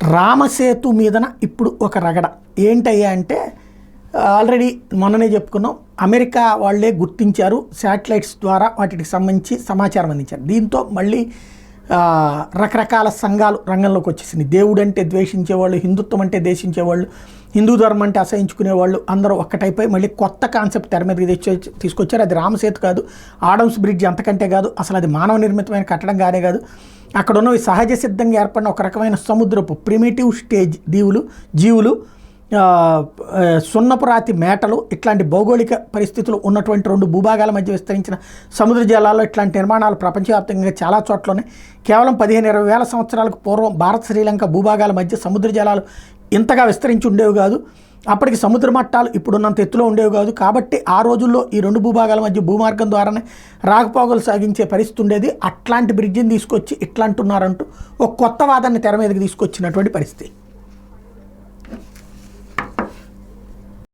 రామసేతు మీదన ఇప్పుడు ఒక రగడ ఏంటయ్యా అంటే ఆల్రెడీ మొన్ననే చెప్పుకున్నాం. అమెరికా వాళ్ళే గుర్తించారు, శాటిలైట్స్ ద్వారా వాటికి సంబంధించి సమాచారం అందించారు. దీంతో మళ్ళీ రకరకాల సంఘాలు రంగంలోకి వచ్చేసింది. దేవుడు అంటే ద్వేషించేవాళ్ళు, హిందుత్వం అంటే దేశించేవాళ్ళు, హిందూ ధర్మం అంటే అసహించుకునేవాళ్ళు అందరూ ఒక్కటైపోయి మళ్ళీ కొత్త కాన్సెప్ట్ తెర మీదకి తీసుకొచ్చారు. అది రామసేతు కాదు, ఆడమ్స్ బ్రిడ్జ్ అంతకంటే కాదు, అసలు అది మానవ నిర్మితమైన కట్టడం కానే కాదు. అక్కడ ఉన్నవి సహజ సిద్ధంగా ఏర్పడిన ఒక రకమైన సముద్రపు ప్రిమిటివ్ స్టేజ్ జీవులు, సున్నపురాతి మేటలు, ఇట్లాంటి భౌగోళిక పరిస్థితులు ఉన్నటువంటి రెండు భూభాగాల మధ్య విస్తరించిన సముద్ర జలాల్లో ఇట్లాంటి నిర్మాణాలు ప్రపంచవ్యాప్తంగా చాలా చోట్లనే కేవలం 15-20 వేల సంవత్సరాలకు పూర్వం భారత శ్రీలంక భూభాగాల మధ్య సముద్ర జలాలు ఇంతగా విస్తరించి ఉండేవి కాదు. అప్పటికి సముద్ర మట్టాలు ఇప్పుడున్నంత ఎత్తులో ఉండేవి కాదు. కాబట్టి ఆ రోజుల్లో ఈ రెండు భూభాగాల మధ్య భూమార్గం ద్వారానే రాకపోకలు సాగించే పరిస్థితి ఉండేది. అట్లాంటి బ్రిడ్జిని తీసుకొచ్చి ఇట్లా అంటున్నారంటూ ఒక కొత్త వాదాన్ని తెర మీదకి తీసుకొచ్చినటువంటి పరిస్థితి.